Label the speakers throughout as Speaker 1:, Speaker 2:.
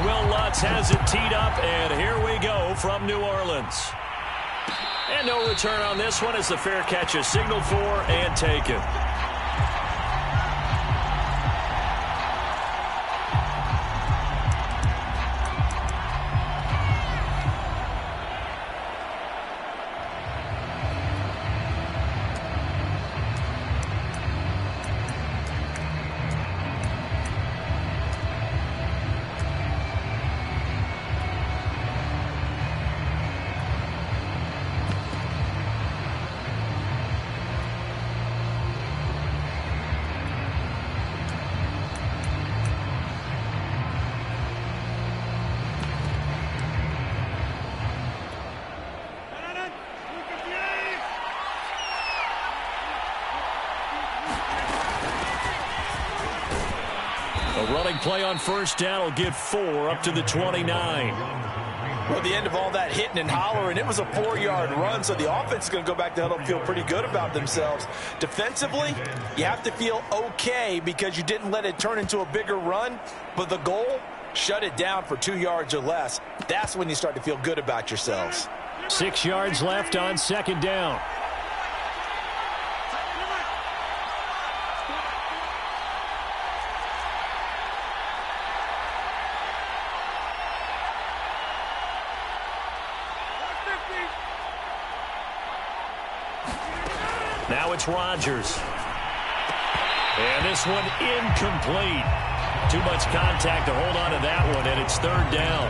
Speaker 1: Will Lutz has it teed up, and here we go from New Orleans. And no return on this one as the fair catch is signaled for and taken. A running play on first down will get 4 up to the 29.
Speaker 2: Well, the end of all that hitting and hollering, it was a 4-yard run, so the offense is going to go back to huddle and feel pretty good about themselves. Defensively, you have to feel okay because you didn't let it turn into a bigger run, but the goal, shut it down for 2 yards or less. That's when you start to feel good about yourselves.
Speaker 1: 6 yards left on second down. Now it's Rodgers. And this one incomplete. Too much contact to hold on to that one, and it's third down.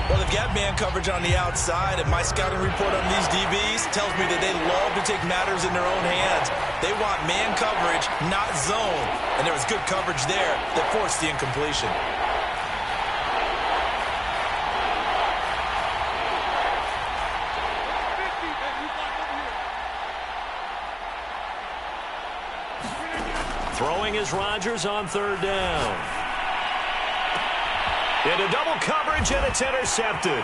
Speaker 2: Well, they've got man coverage on the outside, and my scouting report on these DBs tells me that they love to take matters in their own hands. They want man coverage, not zone. And there was good coverage there that forced the incompletion.
Speaker 1: Throwing is Rodgers on third down. Into double coverage, and it's intercepted.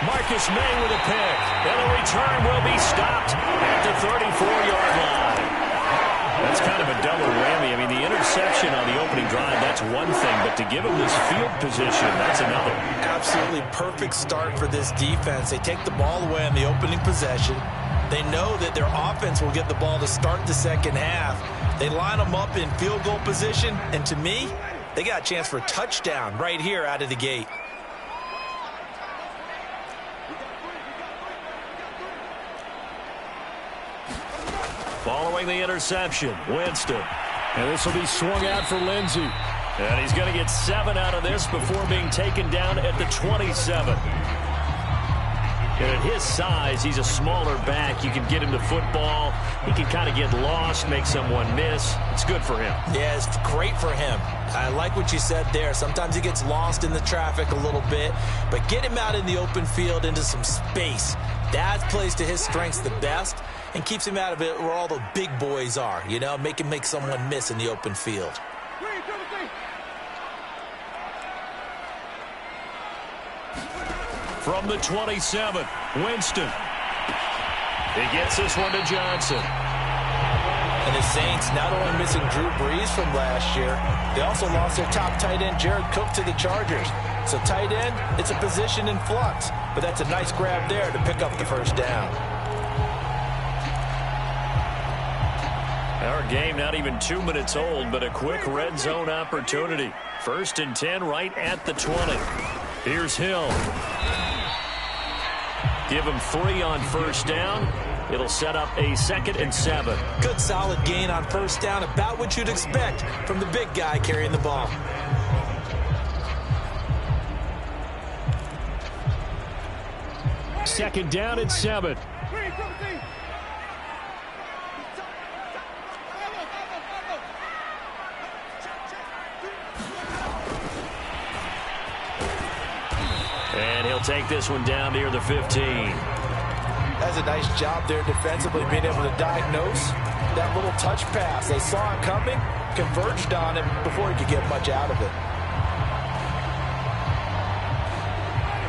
Speaker 1: Marcus May with a pick. And the return will be stopped at the 34-yard line. That's kind of a double whammy. I mean, the interception on the opening drive, that's one thing. But to give him this field position, that's another.
Speaker 2: Absolutely perfect start for this defense. They take the ball away on the opening possession. They know that their offense will get the ball to start the second half. They line them up in field goal position, and to me, they got a chance for a touchdown right here out of the gate.
Speaker 1: Following the interception, Winston.
Speaker 3: And this will be swung out for Lindsey.
Speaker 1: And he's going to get 7 out of this before being taken down at the 27. And at his size, he's a smaller back. You can get him to football. He can kind of get lost, make someone miss. It's good for him.
Speaker 2: Yeah, it's great for him. I like what you said there. Sometimes he gets lost in the traffic a little bit, but get him out in the open field into some space. That plays to his strengths the best and keeps him out of it where all the big boys are, you know, make him make someone miss in the open field.
Speaker 1: From the 27, Winston. He gets this one to Johnson.
Speaker 2: And the Saints not only missing Drew Brees from last year, they also lost their top tight end, Jared Cook, to the Chargers. So tight end, it's a position in flux. But that's a nice grab there to pick up the first down.
Speaker 1: Our game not even 2 minutes old, but a quick red zone opportunity. 1st and 10 right at the 20. Here's Hill. Give him 3 on first down. It'll set up a 2nd and 7.
Speaker 2: Good solid gain on first down, about what you'd expect from the big guy carrying the ball.
Speaker 1: Second down and 7. And he'll take this one down near the 15.
Speaker 2: That's a nice job there defensively, being able to diagnose that little touch pass. They saw it coming, converged on him before he could get much out of it.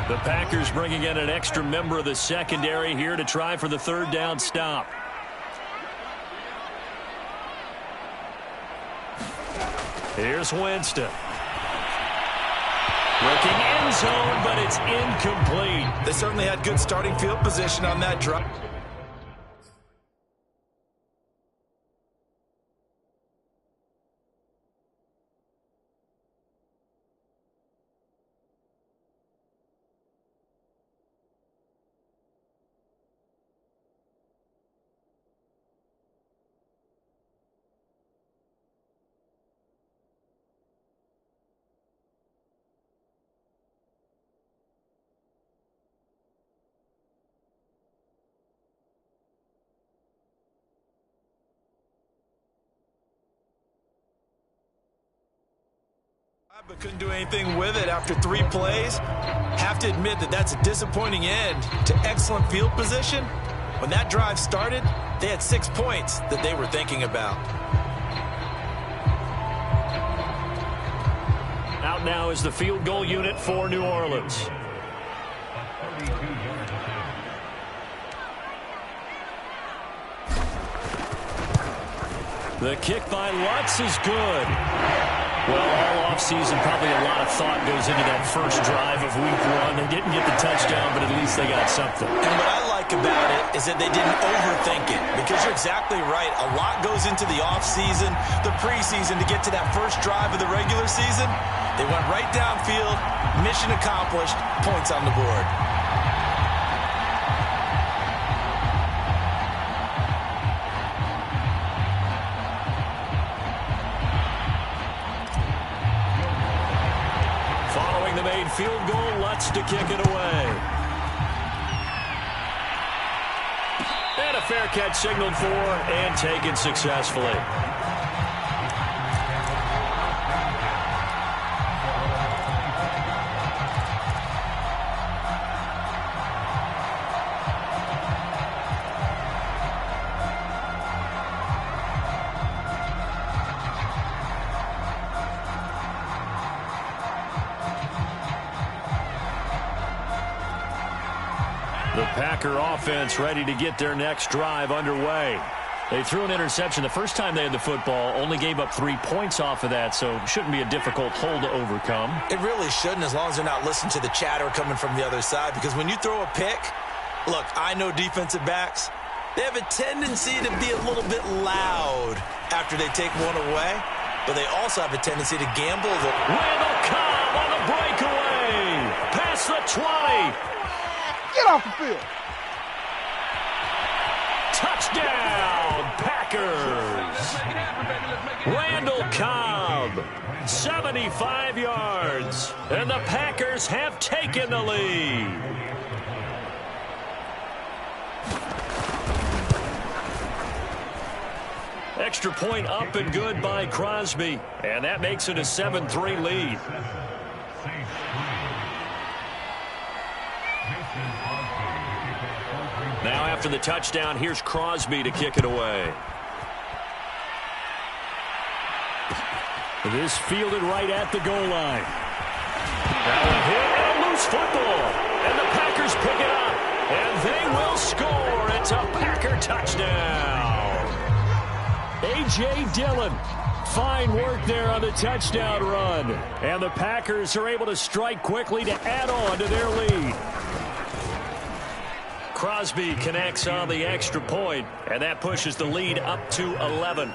Speaker 1: The Packers bringing in an extra member of the secondary here to try for the 3rd down stop. Here's Winston. Looking in end zone, but it's incomplete.
Speaker 2: They certainly had good starting field position on that drive. But couldn't do anything with it after 3 plays. Have to admit that that's a disappointing end to excellent field position. When that drive started, they had 6 points that they were thinking about.
Speaker 1: Out now is the field goal unit for New Orleans. The kick by Lutz is good. Well, all offseason, probably a lot of thought goes into that first drive of week 1. They didn't get the touchdown, but at least they got something.
Speaker 2: And what I like about it is that they didn't overthink it, because you're exactly right. A lot goes into the offseason, the preseason, to get to that first drive of the regular season. They went right downfield, mission accomplished, points on the board.
Speaker 1: Field goal, Lutz to kick it away. And a fair catch signaled for and taken successfully. The Packer offense ready to get their next drive underway. They threw an interception the first time they had the football, only gave up 3 points off of that, so shouldn't be a difficult hole to overcome.
Speaker 2: It really shouldn't, as long as they're not listening to the chatter coming from the other side, because when you throw a pick, look, I know defensive backs, they have a tendency to be a little bit loud after they take one away, but they also have a tendency to gamble.
Speaker 1: Randall Cobb on the breakaway. Past the 20.
Speaker 4: Get off the field.
Speaker 1: Touchdown, Packers. Randall Cobb, 75 yards. And the Packers have taken the lead. Extra point up and good by Crosby. And that makes it a 7-3 lead. Now after the touchdown, here's Crosby to kick it away. This fielded right at the goal line. Now a hit and a loose football. And the Packers pick it up. And they will score. It's a Packer touchdown. A.J. Dillon. Fine work there on the touchdown run. And the Packers are able to strike quickly to add on to their lead. Crosby connects on the extra point, and that pushes the lead up to 11.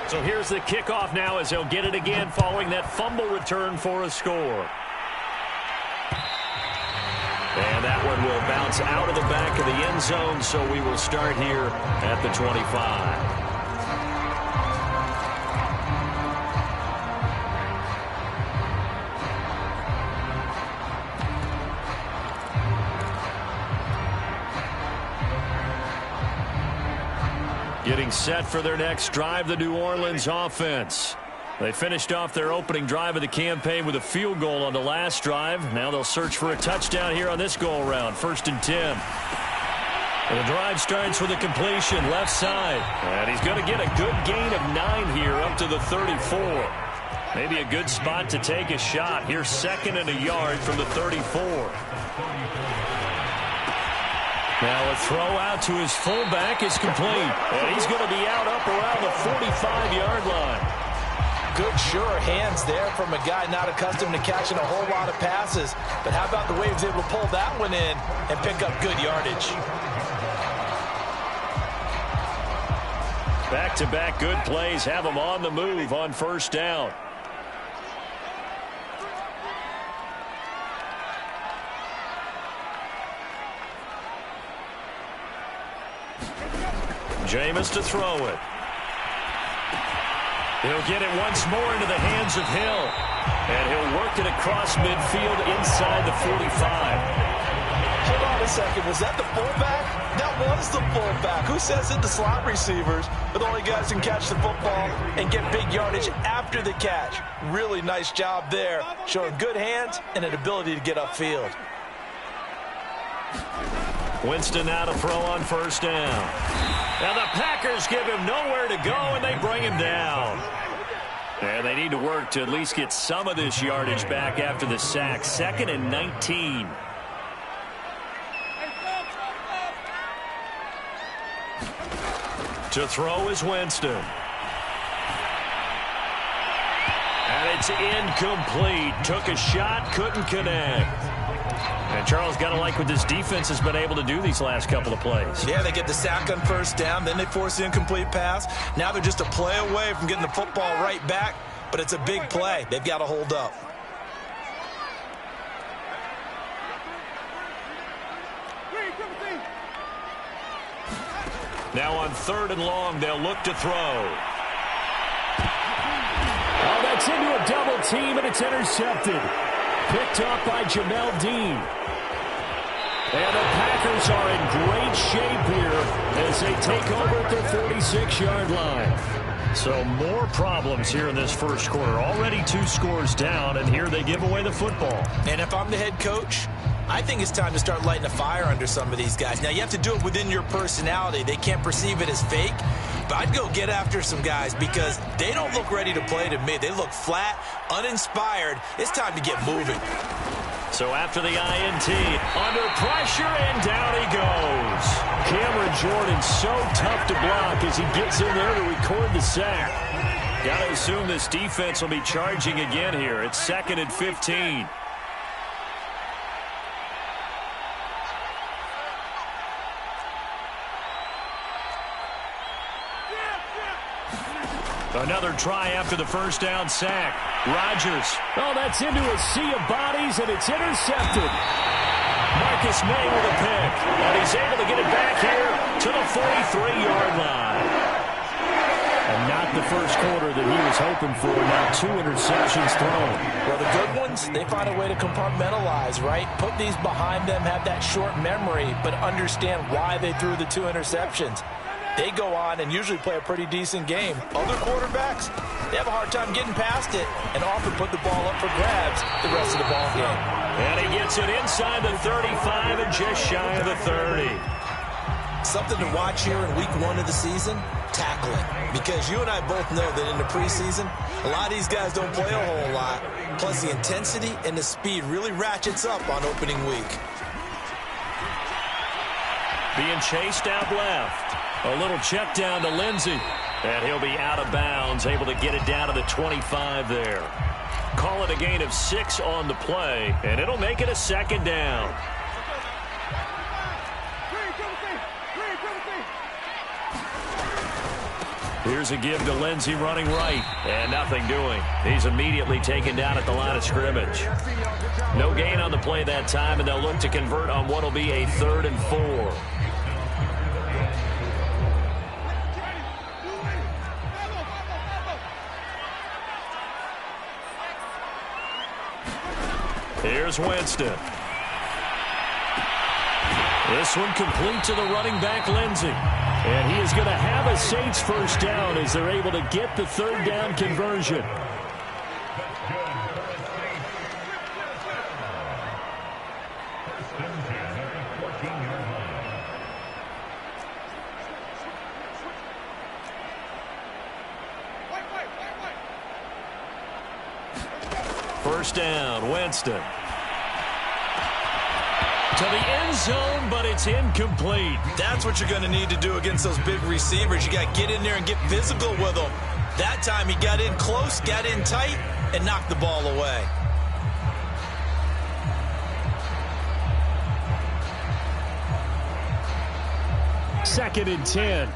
Speaker 1: So here's the kickoff now as they'll get it again following that fumble return for a score. And that one will bounce out of the back of the end zone, so we will start here at the 25. Getting set for their next drive, the New Orleans offense. They finished off their opening drive of the campaign with a field goal on the last drive. Now they'll search for a touchdown here on this go-around. 1st and 10. And the drive starts with a completion left side. And he's going to get a good gain of 9 here up to the 34. Maybe a good spot to take a shot. Here's 2nd and a yard from the 34. Now a throw out to his fullback is complete. And he's going to be out up around the 45-yard line.
Speaker 2: good, sure hands there from a guy not accustomed to catching a whole lot of passes. But how about the way he was able to pull that one in and pick up good yardage?
Speaker 1: Back-to-back good plays have him on the move on first down. Jameis to throw it. He'll get it once more into the hands of Hill. And he'll work it across midfield inside the 45.
Speaker 2: Hold on a second. Was that the fullback? That was the fullback. Who says it? The slot receivers are the only guys who can catch the football and get big yardage after the catch. Really nice job there, showing good hands and an ability to get upfield.
Speaker 1: Winston now to throw on first down. Now the Packers give him nowhere to go, and they bring him down. And they need to work to at least get some of this yardage back after the sack. 2nd and 19. To throw is Winston. And it's incomplete. Took a shot, couldn't connect. And Charles, got to like what this defense has been able to do these last couple of plays.
Speaker 2: Yeah, they get the sack on first down, then they force the incomplete pass. Now they're just a play away from getting the football right back, but it's a big play. They've got to hold up.
Speaker 1: Now on 3rd and long, they'll look to throw.
Speaker 3: Oh, that's into a double team, and it's intercepted. Picked up by Jamel Dean. And the Packers are in great shape here as they take over at their 46-yard line.
Speaker 1: So more problems here in this first quarter. Already 2 scores down, and here they give away the football.
Speaker 2: And if I'm the head coach, I think it's time to start lighting a fire under some of these guys. Now, you have to do it within your personality. They can't perceive it as fake. But I'd go get after some guys because they don't look ready to play to me. They look flat, uninspired. It's time to get moving.
Speaker 1: So after the INT, under pressure, and down he goes. Cameron Jordan so tough to block as he gets in there to record the sack. Got to assume this defense will be charging again here. It's 2nd and 15. Another try after the first down sack. Rodgers.
Speaker 3: Oh, that's into a sea of bodies, and it's intercepted.
Speaker 1: Marcus May with a pick. And he's able to get it back here to the 43-yard line.
Speaker 3: And not the first quarter that he was hoping for. Now 2 interceptions thrown.
Speaker 2: Well, the good ones, they find a way to compartmentalize, right? Put these behind them, have that short memory, but understand why they threw the 2 interceptions. They go on and usually play a pretty decent game. Other quarterbacks, they have a hard time getting past it and often put the ball up for grabs the rest of the ball game.
Speaker 1: And he gets it inside the 35 and just shy of the 30.
Speaker 2: Something to watch here in week 1 of the season, tackling. Because you and I both know that in the preseason, a lot of these guys don't play a whole lot. Plus the intensity and the speed really ratchets up on opening week.
Speaker 1: Being chased out left. A little check down to Lindsey. And he'll be out of bounds, able to get it down to the 25 there. Call it a gain of 6 on the play, and it'll make it a 2nd down. Here's a give to Lindsey running right, and nothing doing. He's immediately taken down at the line of scrimmage. No gain on the play that time, and they'll look to convert on what will be a 3rd and 4. Here's Winston. This one complete to the running back, Lindsey. And he is going to have a Saints first down as they're able to get the 3rd down conversion. First down, Winston. To the end zone, but it's incomplete.
Speaker 2: That's what you're going to need to do against those big receivers. You got to get in there and get physical with them. That time he got in close, got in tight, and knocked the ball away.
Speaker 3: Second and 10.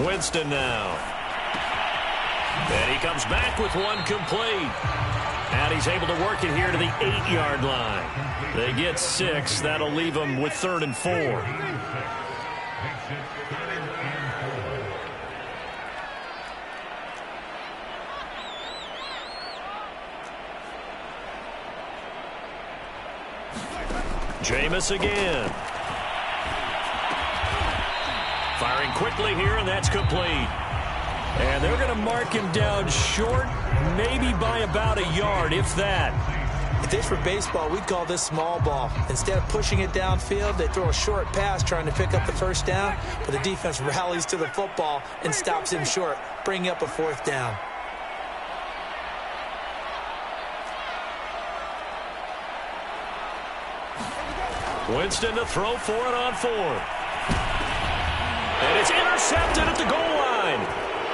Speaker 1: Winston now. And he comes back with one complete. And he's able to work it here to the 8-yard line. They get 6. That'll leave them with 3rd and 4. Jameis again. Firing quickly here, and that's complete.
Speaker 3: And they're going to mark him down short, maybe by about a yard, if that.
Speaker 2: If this were baseball, we'd call this small ball. Instead of pushing it downfield, they throw a short pass trying to pick up the first down, but the defense rallies to the football and stops him short, bringing up a 4th down.
Speaker 1: Winston to throw for it on 4th. And it's intercepted at the goal line.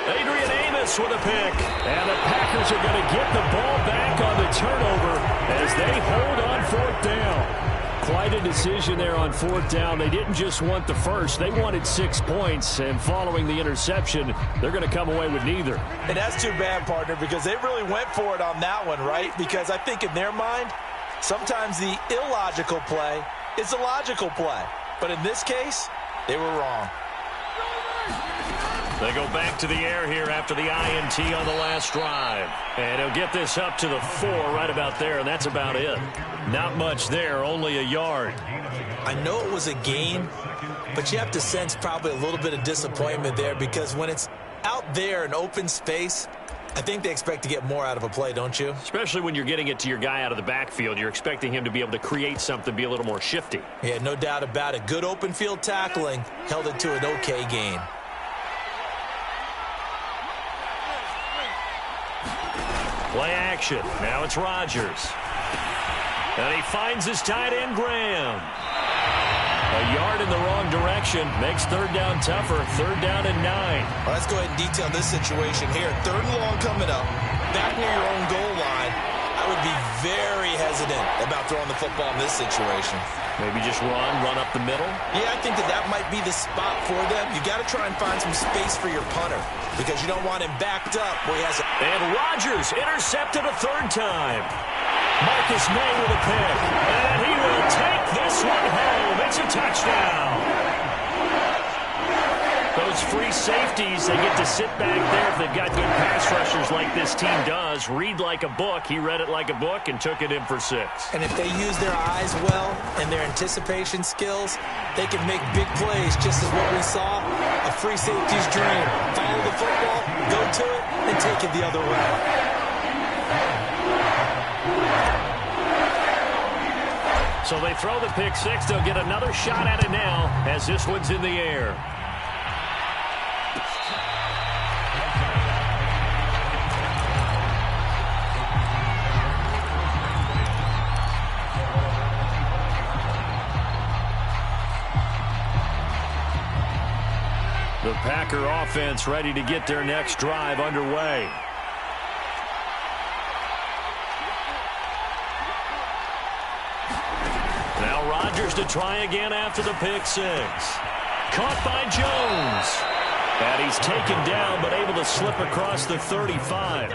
Speaker 1: Adrian Amos with a pick.
Speaker 3: And the Packers are going to get the ball back on the turnover as they hold on 4th down. Quite a decision there on 4th down. They didn't just want the first. They wanted 6 points. And following the interception, they're going to come away with neither.
Speaker 2: And that's too bad, partner, because they really went for it on that one, right? Because I think in their mind, sometimes the illogical play is a logical play. But in this case, they were wrong.
Speaker 1: They go back to the air here after the INT on the last drive. And he'll get this up to the 4 right about there, and that's about it. Not much there, only a yard.
Speaker 2: I know it was a gain, but you have to sense probably a little bit of disappointment there because when it's out there in open space, I think they expect to get more out of a play, don't you?
Speaker 1: Especially when you're getting it to your guy out of the backfield. You're expecting him to be able to create something, be a little more shifty.
Speaker 2: Yeah, no doubt about it. Good open field tackling held it to an okay gain.
Speaker 1: Play action. Now it's Rodgers. And he finds his tight end, Graham. A yard in the wrong direction makes 3rd down tougher. 3rd down and 9.
Speaker 2: Well, let's go ahead and detail this situation here. 3rd and long coming up. Back near your own goal line. I would be very hesitant about throwing the football in this situation.
Speaker 1: Maybe just run up the middle?
Speaker 2: Yeah, I think that might be the spot for them. You got to try and find some space for your punter because you don't want him backed up where he has a...
Speaker 1: And Rodgers intercepted a 3rd time. Marcus May with a pick. And he will take this one home. It's a touchdown. Those free safeties, they get to sit back there if they've got good pass rushers like this team does. Read like a book. He read it like a book and took it in for 6.
Speaker 2: And if they use their eyes well and their anticipation skills, they can make big plays, just as what we saw. A free safety's dream. Follow the football, go to it, and take it the other way.
Speaker 1: So they throw the pick 6. They'll get another shot at it now as this one's in the air. The Packer offense ready to get their next drive underway. Now Rodgers to try again after the pick 6. Caught by Jones. And he's taken down but able to slip across the 35.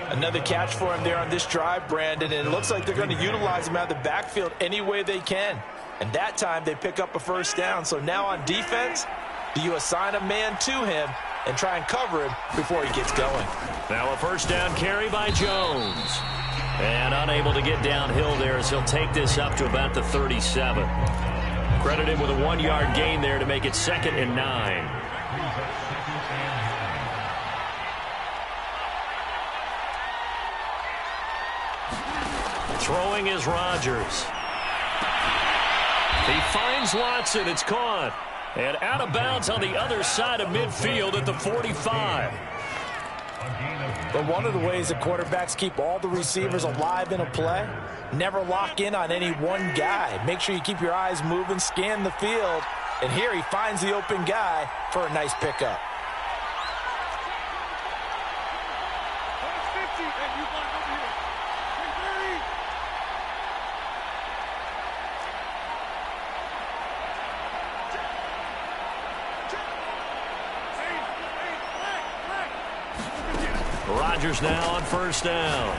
Speaker 2: Another catch for him there on this drive, Brandon, and it looks like they're going to utilize him out of the backfield any way they can. And that time they pick up a 1st down. So now on defense, do you assign a man to him and try and cover him before he gets going?
Speaker 1: Now a 1st down carry by Jones. And unable to get downhill there as he'll take this up to about the 37. Credit him with a 1-yard gain there to make it 2nd and 9.
Speaker 3: Throwing is Rodgers. He finds Watson. It's caught. And out of bounds on the other side of midfield at the 45.
Speaker 2: But one of the ways that quarterbacks keep all the receivers alive in a play, never lock in on any one guy. Make sure you keep your eyes moving, scan the field. And here he finds the open guy for a nice pickup.
Speaker 3: Rodgers now on first down.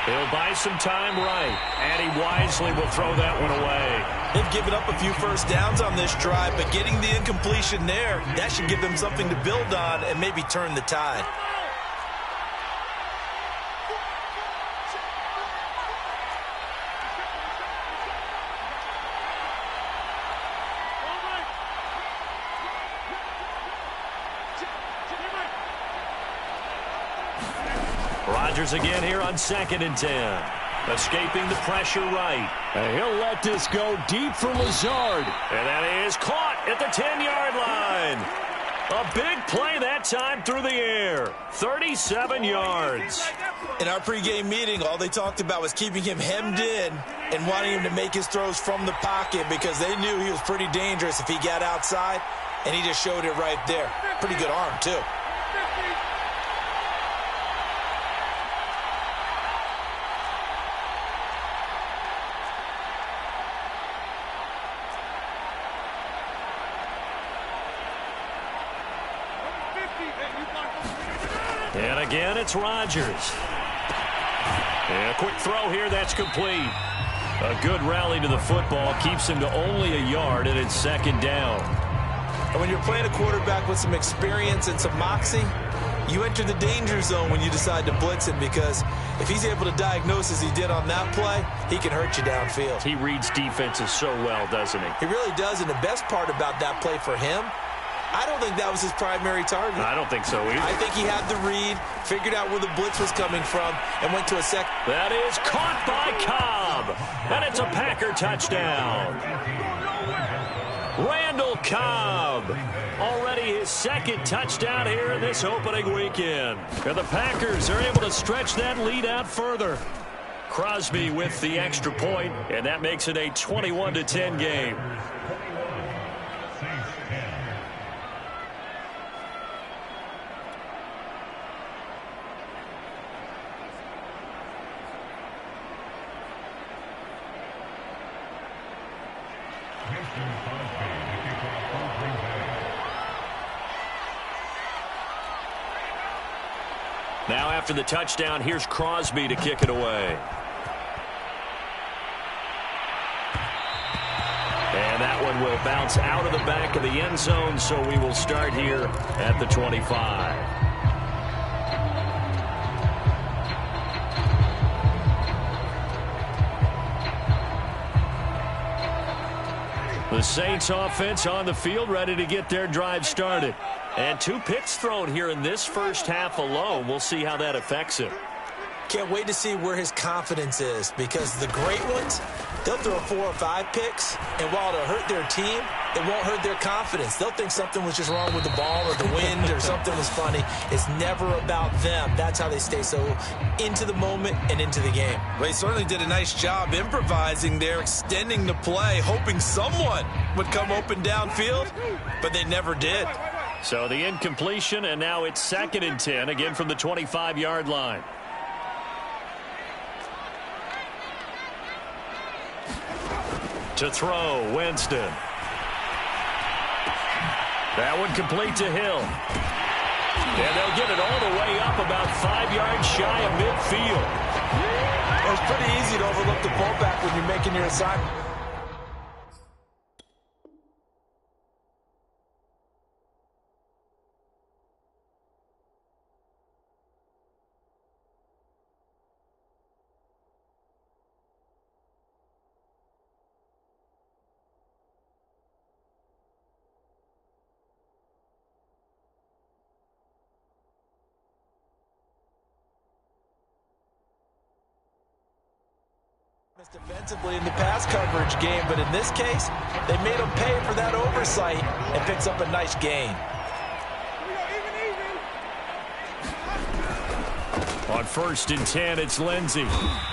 Speaker 3: He'll buy some time right, and he wisely will throw that one away.
Speaker 2: They've given up a few first downs on this drive, but getting the incompletion there, that should give them something to build on and maybe turn the tide.
Speaker 3: Rodgers again here on 2nd and 10. Escaping the pressure right. And he'll let this go deep for Lazard. And that is caught at the 10-yard line. A big play that time through the air. 37 yards.
Speaker 2: In our pregame meeting, all they talked about was keeping him hemmed in and wanting him to make his throws from the pocket because they knew he was pretty dangerous if he got outside, and he just showed it right there. Pretty good arm, too.
Speaker 3: And again, it's Rodgers. And a quick throw here, that's complete. A good rally to the football keeps him to only a yard, and it's 2nd down.
Speaker 2: And when you're playing a quarterback with some experience and some moxie, you enter the danger zone when you decide to blitz him, because if he's able to diagnose as he did on that play, he can hurt you downfield.
Speaker 3: He reads defenses so well, doesn't he?
Speaker 2: He really does, and the best part about that play for him, I don't think that was his primary target.
Speaker 3: I don't think so either.
Speaker 2: I think he had the read, figured out where the blitz was coming from, and went to a second.
Speaker 3: That is caught by Cobb. And it's a Packer touchdown. Randall Cobb. Already his 2nd touchdown here in this opening weekend. And the Packers are able to stretch that lead out further. Crosby with the extra point, and that makes it a 21-10 game. Now after the touchdown, here's Crosby to kick it away. And that one will bounce out of the back of the end zone, so we will start here at the 25. The Saints offense on the field, ready to get their drive started. And 2 picks thrown here in this first half alone. We'll see how that affects him.
Speaker 2: Can't wait to see where his confidence is, because the great ones, they'll throw 4 or 5 picks, and while it'll hurt their team, it won't hurt their confidence. They'll think something was just wrong with the ball or the wind or something was funny. It's never about them. That's how they stay so into the moment and into the game. Well, he certainly did a nice job improvising there, extending the play, hoping someone would come open downfield, but they never did.
Speaker 3: So the incompletion, and now it's 2nd and 10, again from the 25-yard line. To throw, Winston. That one complete to Hill. And they'll get it all the way up about 5 yards shy of midfield.
Speaker 2: It's pretty easy to overlook the pullback when you're making your assignment. Defensively in the pass coverage game, but in this case, they made him pay for that oversight and picks up a nice gain.
Speaker 3: On 1st and 10, it's Lindsey.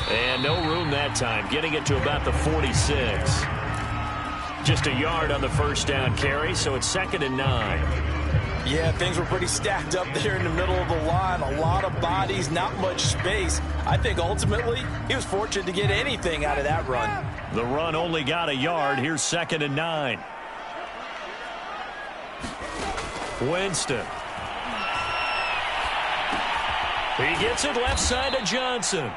Speaker 3: And no room that time, getting it to about the 46. Just a yard on the first down carry, so it's 2nd and 9.
Speaker 2: Yeah, things were pretty stacked up there in the middle of the line. A lot of bodies, not much space. I think ultimately he was fortunate to get anything out of that run.
Speaker 3: The run only got a yard. Here's 2nd and 9. Winston. He gets it left side to Johnson.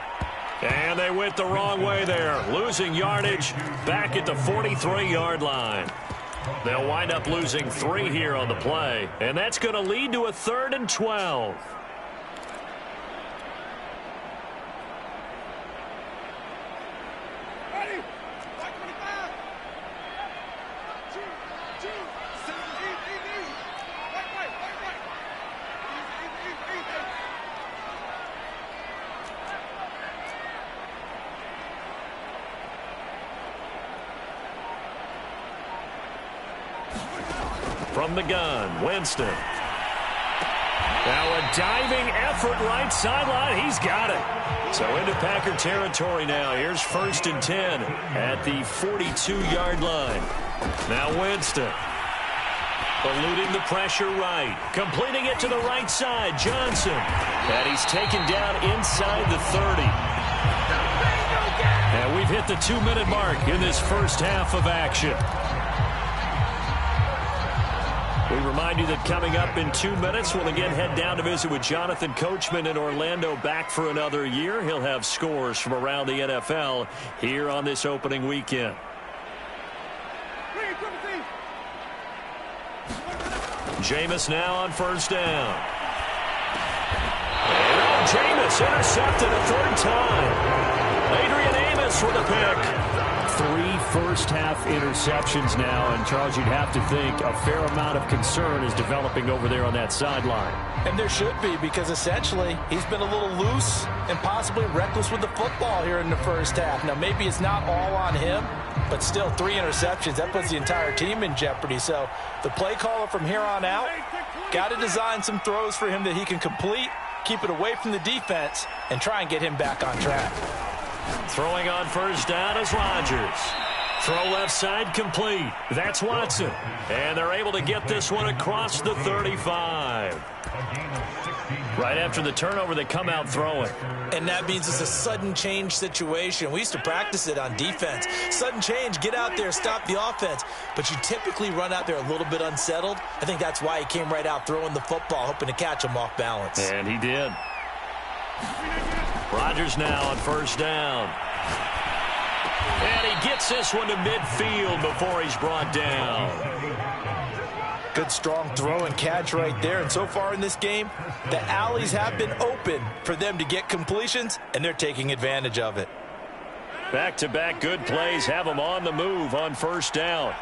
Speaker 3: And they went the wrong way there, losing yardage back at the 43-yard line. They'll wind up losing 3 here on the play, and that's going to lead to a 3rd and 12.
Speaker 4: Ready? 525. 2, 2, 7, 8, 8, 8. Right. Easy.
Speaker 3: From the gun, Winston. Now a diving effort right sideline. He's got it. So into Packer territory now. Here's 1st and 10 at the 42-yard line. Now Winston. Eluding the pressure right. Completing it to the right side, Johnson. And he's taken down inside the 30. And we've hit the 2-minute mark in this first half of action. We remind you that coming up in 2 minutes, we'll again head down to visit with Jonathan Coachman in Orlando, back for another year. He'll have scores from around the NFL here on this opening weekend. Jameis now on 1st down. And Jameis intercepted a 3rd time. Adrian Amos for the pick. 3 first-half interceptions now, and Charles, you'd have to think a fair amount of concern is developing over there on that sideline.
Speaker 2: And there should be, because essentially he's been a little loose and possibly reckless with the football here in the first half. Now, maybe it's not all on him, but still 3 interceptions. That puts the entire team in jeopardy. So the play caller from here on out got to design some throws for him that he can complete, keep it away from the defense, and try and get him back on track.
Speaker 3: Throwing on 1st down is Rodgers. Throw left side complete. That's Watson. And they're able to get this one across the 35. Right after the turnover, they come out throwing.
Speaker 2: And that means it's a sudden change situation. We used to practice it on defense. Sudden change, get out there, stop the offense. But you typically run out there a little bit unsettled. I think that's why he came right out throwing the football, hoping to catch him off balance.
Speaker 3: And he did. Rodgers now on 1st down. And he gets this one to midfield before he's brought down.
Speaker 2: Good strong throw and catch right there. And so far in this game, the alleys have been open for them to get completions, and they're taking advantage of it.
Speaker 3: Back-to-back good plays have them on the move on 1st down.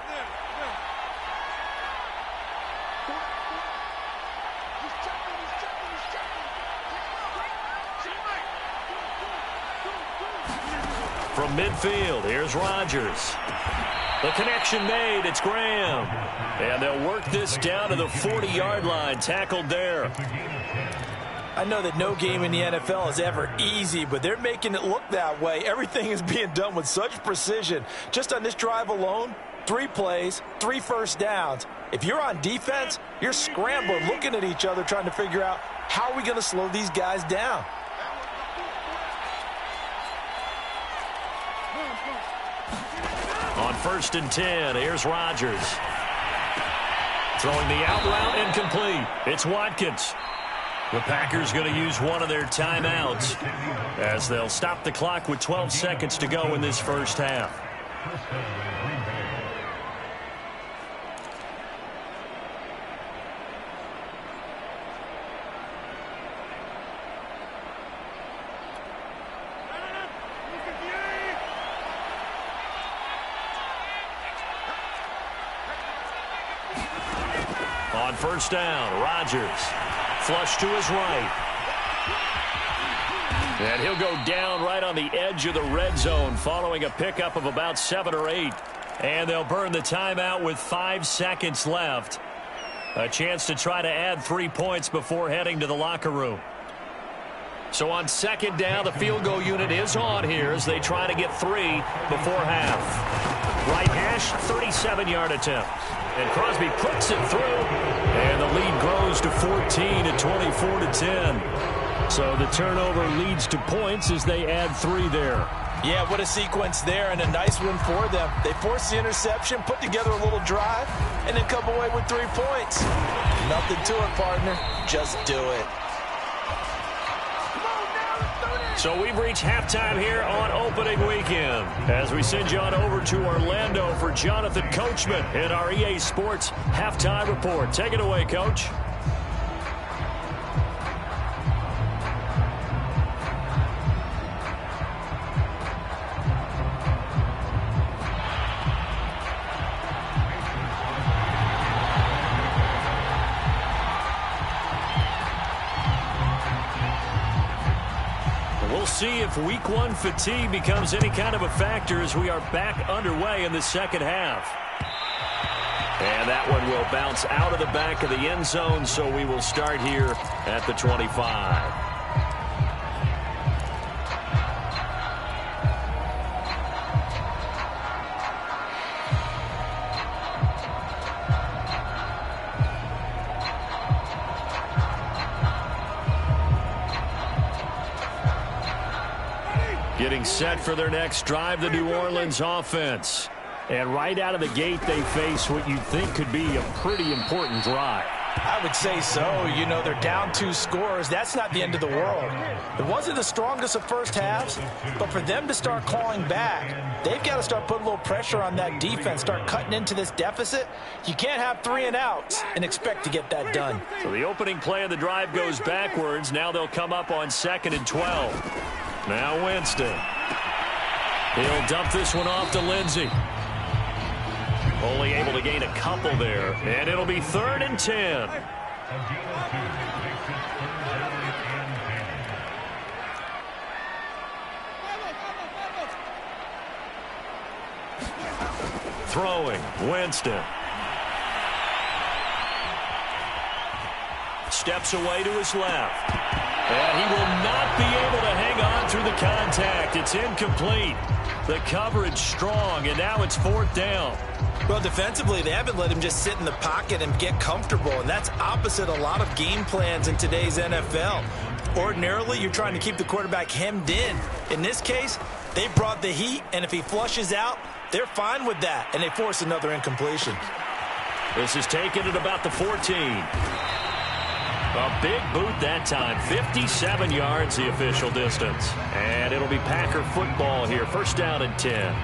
Speaker 3: From midfield, here's Rodgers. The connection made, it's Graham. And they'll work this down to the 40-yard line, tackled there.
Speaker 2: I know that no game in the NFL is ever easy, but they're making it look that way. Everything is being done with such precision. Just on this drive alone, 3 plays, 3 first downs. If you're on defense, you're scrambling, looking at each other, trying to figure out how are we going to slow these guys down.
Speaker 3: On 1st and 10, here's Rodgers. Throwing the out route incomplete. It's Watkins. The Packers going to use one of their timeouts as they'll stop the clock with 12 seconds to go in this first half. On 1st down, Rodgers. Flush to his right. And he'll go down right on the edge of the red zone following a pickup of about 7 or 8. And they'll burn the timeout with 5 seconds left. A chance to try to add 3 points before heading to the locker room. So on second down, the field goal unit is on here as they try to get 3 before half. Right hash, 37-yard attempt. And Crosby puts it through. And the lead grows to 14 at 24-10. So the turnover leads to points as they add 3 there.
Speaker 2: Yeah, what a sequence there, and a nice one for them. They forced the interception, put together a little drive, and then come away with 3 points. Nothing to it, partner. Just do it.
Speaker 3: So we've reached halftime here on opening weekend as we send you on over to Orlando for Jonathan Coachman in our EA Sports Halftime Report. Take it away, Coach. See if week 1 fatigue becomes any kind of a factor as we are back underway in the second half. And that one will bounce out of the back of the end zone, so we will start here at the 25. Getting set for their next drive, the New Orleans offense. And right out of the gate, they face what you'd think could be a pretty important drive.
Speaker 2: I would say so. You know, they're down 2 scores. That's not the end of the world. It wasn't the strongest of first halves, but for them to start clawing back, they've got to start putting a little pressure on that defense, start cutting into this deficit. You can't have 3 and outs and expect to get that done.
Speaker 3: So the opening play of the drive goes backwards. Now they'll come up on 2nd and 12. Now Winston. He'll dump this one off to Lindsey. Only able to gain a couple there. And it'll be 3rd and 10. Throwing, Winston. Steps away to his left. And he will not be able to hang on through the contact. It's incomplete. The coverage strong, and now it's 4th down.
Speaker 2: Well, defensively, they haven't let him just sit in the pocket and get comfortable, and that's opposite a lot of game plans in today's NFL. Ordinarily, you're trying to keep the quarterback hemmed in. In this case, they brought the heat, and if he flushes out, they're fine with that, and they force another incompletion.
Speaker 3: This is taken at about the 14. A big boot that time. 57 yards the official distance. And it'll be Packer football here. 1st down and 10.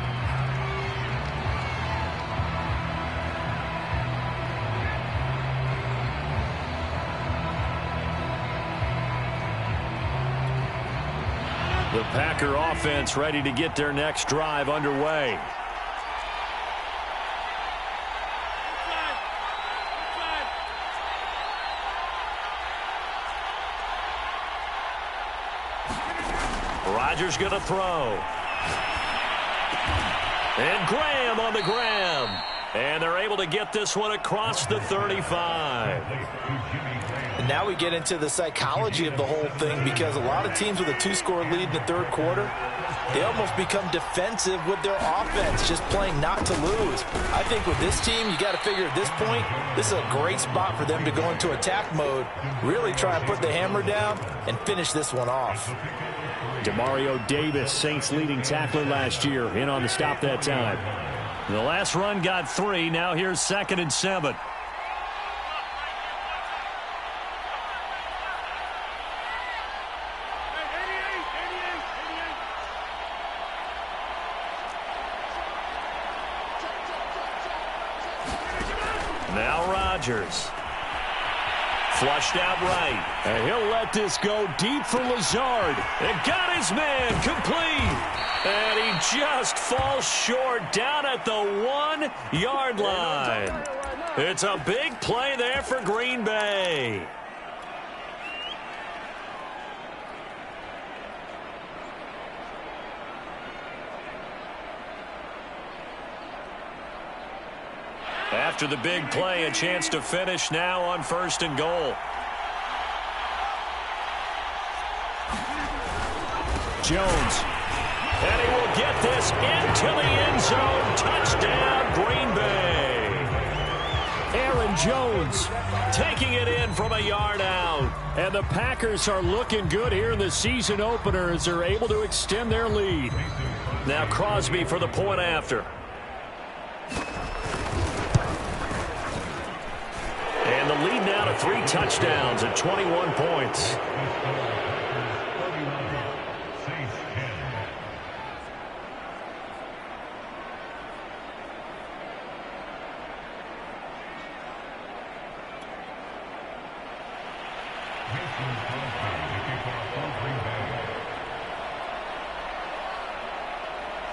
Speaker 3: The Packer offense ready to get their next drive underway. Rodgers going to throw. And Graham on the ground. And they're able to get this one across the 35.
Speaker 2: And now we get into the psychology of the whole thing, because a lot of teams with a 2-score lead in the 3rd quarter, they almost become defensive with their offense, just playing not to lose. I think with this team, you got to figure at this point, this is a great spot for them to go into attack mode, really try and put the hammer down and finish this one off.
Speaker 3: Demario Davis, Saints leading tackler last year, in on the stop that time. The last run got 3. Now here's 2nd and 7. Now Rodgers. Flushed out right. And he'll let this go deep for Lazard. And got his man complete. And he just falls short down at the 1-yard line. It's a big play there for Green Bay.
Speaker 1: After the big play, a chance to finish now on 1st and goal. Jones. And he will get this into the end zone. Touchdown, Green Bay.
Speaker 3: Aaron Jones taking it in from a yard out. And the Packers are looking good here in the season opener as they're able to extend their lead.
Speaker 1: Now Crosby for the point after. And the lead now to 3 touchdowns at 21 points.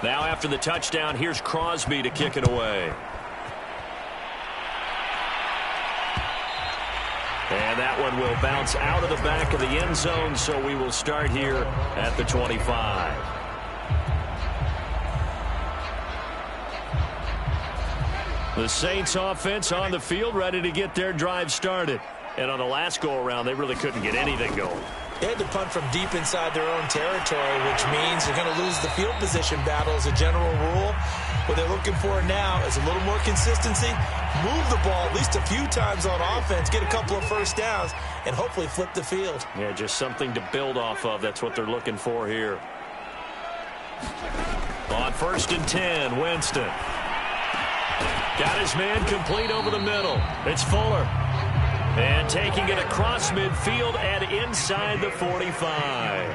Speaker 1: Now after the touchdown, here's Crosby to kick it away. And that one will bounce out of the back of the end zone, so we will start here at the 25. The Saints offense on the field, ready to get their drive started. And on the last go-around, they really couldn't get anything going.
Speaker 2: They had to punt from deep inside their own territory, which means they're going to lose the field position battle as a general rule. What they're looking for now is a little more consistency, move the ball at least a few times on offense, get a couple of first downs, and hopefully flip the field.
Speaker 1: Yeah, just something to build off of. That's what they're looking for here. On 1st and 10, Winston. Got his man complete over the middle. It's Fuller. And taking it across midfield and inside the 45.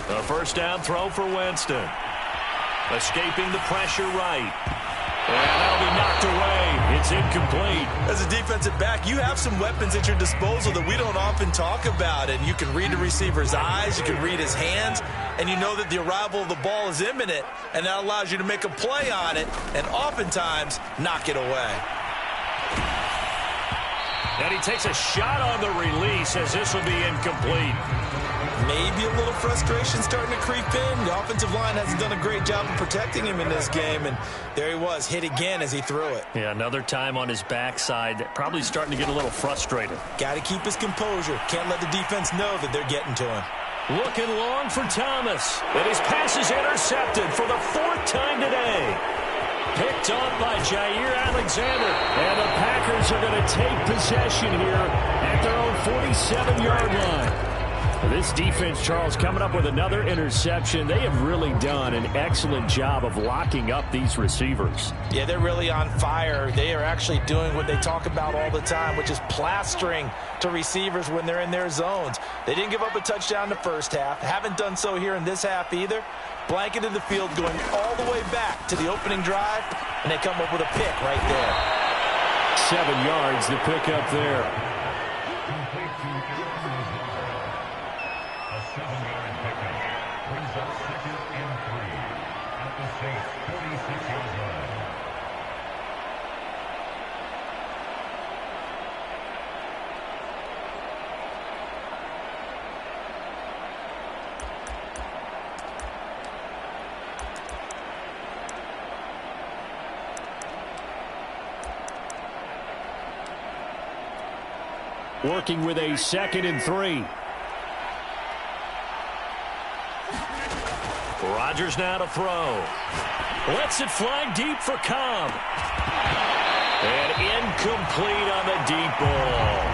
Speaker 1: A first down throw for Winston. Escaping the pressure right. And that'll be knocked away. It's incomplete.
Speaker 2: As a defensive back, you have some weapons at your disposal that we don't often talk about. And you can read the receiver's eyes, you can read his hands, and you know that the arrival of the ball is imminent, and that allows you to make a play on it and oftentimes knock it away.
Speaker 1: And he takes a shot on the release as this will be incomplete.
Speaker 2: Maybe a little frustration starting to creep in. The offensive line hasn't done a great job of protecting him in this game, and there he was, hit again as he threw it.
Speaker 1: Yeah, another time on his backside, probably starting to get a little frustrated.
Speaker 2: Got to keep his composure. Can't let the defense know that they're getting to him.
Speaker 1: Looking long for Thomas, and his pass is intercepted for the 4th time today. Picked off by Jair Alexander, and the Packers are going to take possession here at their own 47-yard line. This defense, Charles, coming up with another interception. They have really done an excellent job of locking up these receivers.
Speaker 2: Yeah, they're really on fire. They are actually doing what they talk about all the time, which is plastering to receivers when they're in their zones. They didn't give up a touchdown in the first half. Haven't done so here in this half either. Blanketed the field going all the way back to the opening drive, and they come up with a pick right there.
Speaker 3: 7 yards to pick up there. Working with a 2nd and 3.
Speaker 1: Rodgers now to throw. Lets it fly deep for Cobb. And incomplete on the deep ball.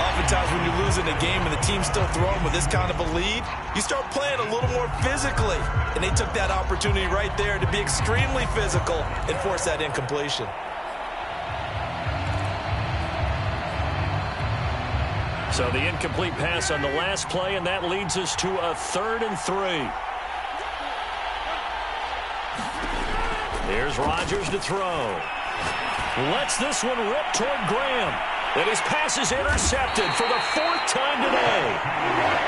Speaker 2: Oftentimes when you're losing a game and the team's still throwing with this kind of a lead, you start playing a little more physically. And they took that opportunity right there to be extremely physical and force that incompletion.
Speaker 1: So the incomplete pass on the last play, and that leads us to a 3rd and 3. Here's Rodgers to throw. Lets this one rip toward Graham. And his pass is intercepted for the 4th time today.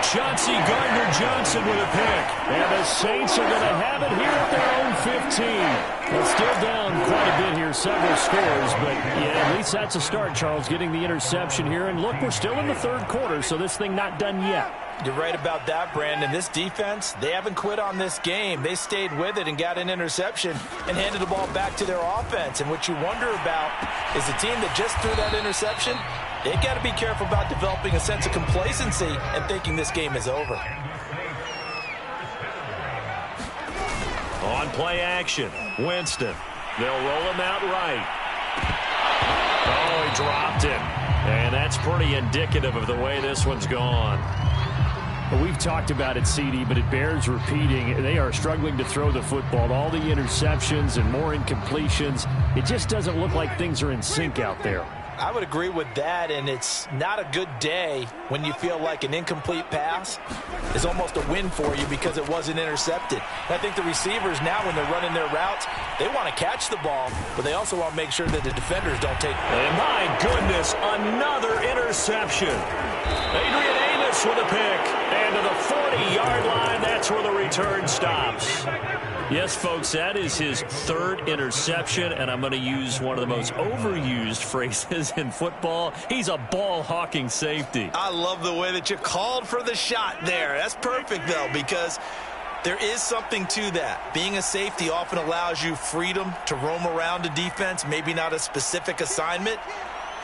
Speaker 3: Chauncey Gardner-Johnson with a pick. And the Saints are going to have it here at their own 15. They're still down quite a bit here, several scores. But, yeah, at least that's a start, Charles, getting the interception here. And, look, we're still in the 3rd quarter, so this thing not done yet.
Speaker 2: You're right about that, Brandon. This defense, they haven't quit on this game. They stayed with it and got an interception and handed the ball back to their offense. And what you wonder about is a team that just threw that interception, they've got to be careful about developing a sense of complacency and thinking this game is over.
Speaker 3: On play action, Winston. They'll roll him out right. Oh, he dropped it. And that's pretty indicative of the way this one's gone.
Speaker 5: We've talked about it, CD, but it bears repeating. They are struggling to throw the football. All the interceptions and more incompletions. It just doesn't look like things are in sync out there.
Speaker 2: I would agree with that, and it's not a good day when you feel like an incomplete pass is almost a win for you because it wasn't intercepted. And I think the receivers now, when they're running their routes, they want to catch the ball, but they also want to make sure that the defenders don't take.
Speaker 3: And my goodness, another interception. Adrian Amos with a pick. And to the 40-yard line, that's where the return stops. Yes, folks, that is his third interception, and I'm going to use one of the most overused phrases in football. He's a ball-hawking safety.
Speaker 2: I love the way that you called for the shot there. That's perfect, though, because there is something to that. Being a safety often allows you freedom to roam around a defense, maybe not a specific assignment.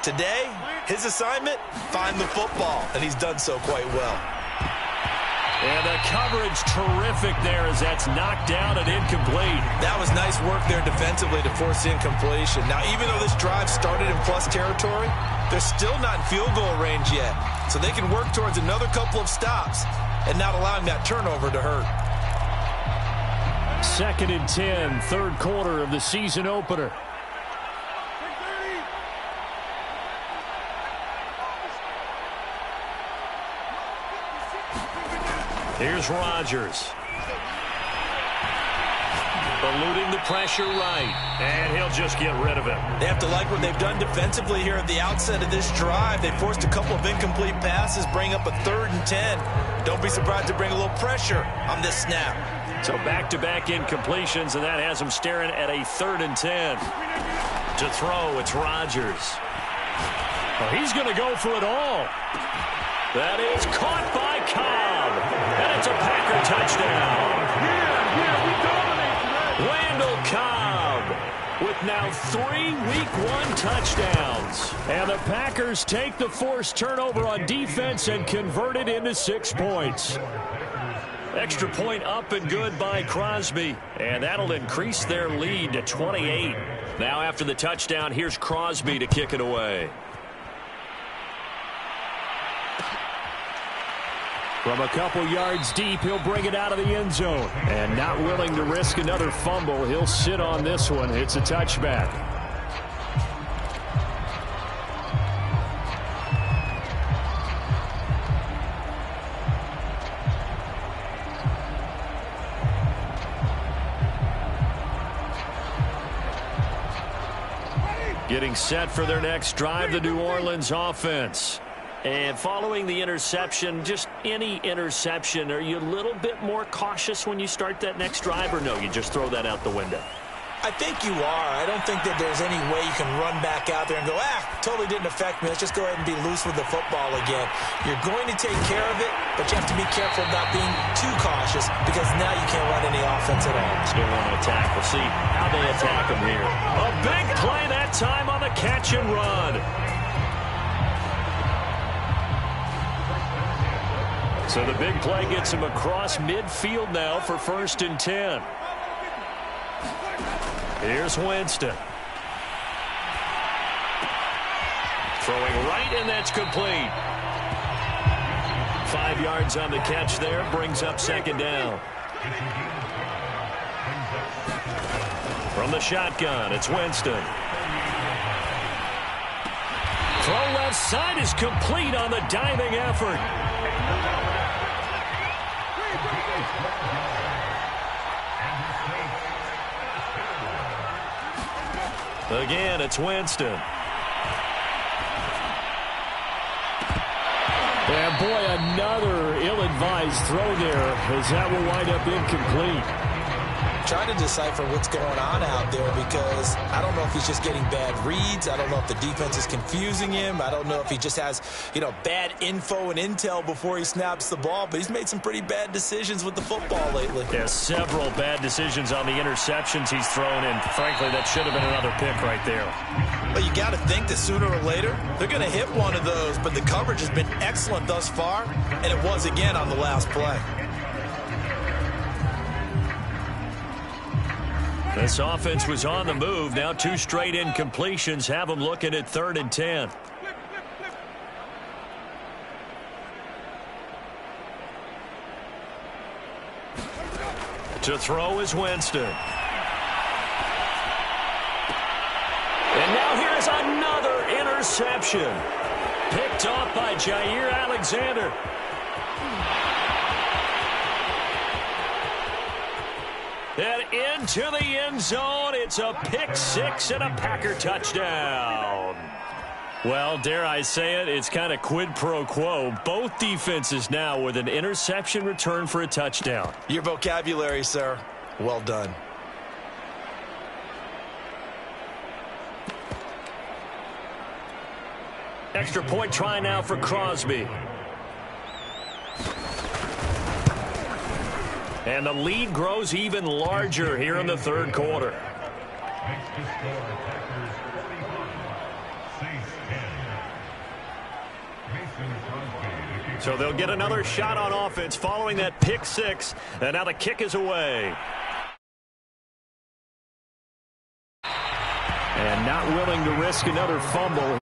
Speaker 2: Today, his assignment, find the football, and he's done so quite well.
Speaker 3: And the coverage terrific there as that's knocked down and incomplete.
Speaker 2: That was nice work there defensively to force incompletion. Now, even though this drive started in plus territory, they're still not in field goal range yet. So they can work towards another couple of stops and not allowing that turnover to hurt.
Speaker 5: 2nd and 10, third quarter of the season opener.
Speaker 3: Here's Rodgers. Eluding the pressure right. And he'll just get rid of it.
Speaker 2: They have to like what they've done defensively here at the outset of this drive. They forced a couple of incomplete passes, bring up a 3rd and 10. Don't be surprised to bring a little pressure on this snap.
Speaker 3: So back-to-back incompletions, and that has them staring at a 3rd and 10. To throw, it's Rodgers.
Speaker 5: Oh, he's going to go for it all.
Speaker 3: That is caught by Cobb. And it's a Packer touchdown. Randall Cobb with now 3 Week 1 touchdowns.
Speaker 5: And the Packers take the forced turnover on defense and convert it into 6 points.
Speaker 3: Extra point up and good by Crosby. And that'll increase their lead to 28. Now after the touchdown, here's Crosby to kick it away.
Speaker 5: From a couple yards deep, he'll bring it out of the end zone. And not willing to risk another fumble, he'll sit on this one. It's a touchback.
Speaker 3: Getting set for their next drive, the New Orleans offense. And following the interception, just any interception, are you a little bit more cautious when you start that next drive, or no, you just throw that out the window?
Speaker 2: I think you are. I don't think that there's any way you can run back out there and go, totally didn't affect me. Let's just go ahead and be loose with the football again. You're going to take care of it, but you have to be careful about being too cautious because now you can't run any offense at all.
Speaker 3: Still want to attack. We'll see how they attack them here. A big play that time on the catch and run. So the big play gets him across midfield now for 1st and 10. Here's Winston. Throwing right, and that's complete. 5 yards on the catch there, brings up 2nd down. From the shotgun, it's Winston. Throw left side is complete on the diving effort. Again, it's Winston.
Speaker 5: And boy, another ill-advised throw there as that will wind up incomplete.
Speaker 2: trying to decipher what's going on out there because I don't know if he's just getting bad reads. I don't know if the defense is confusing him. I don't know if he just has, bad info and intel before he snaps the ball, but he's made some pretty bad decisions with the football lately.
Speaker 5: Yeah, several bad decisions on the interceptions he's thrown, and frankly, that should have been another pick right there.
Speaker 2: Well, you got to think that sooner or later, they're going to hit one of those, but the coverage has been excellent thus far, and it was again on the last play.
Speaker 5: This offense was on the move. Now 2 straight incompletions have them looking at 3rd and 10. To throw is Winston. And now here's another interception. Picked off by Jair Alexander. And into the end zone, it's a pick 6 and a Packer touchdown. Well, dare I say it, it's kind of quid pro quo. Both defenses now with an interception return for a touchdown.
Speaker 2: Your vocabulary, sir. Well done.
Speaker 5: Extra point try now for Crosby. And the lead grows even larger here in the 3rd quarter. So they'll get another shot on offense following that pick 6. And now the kick is away. And not willing to risk another fumble.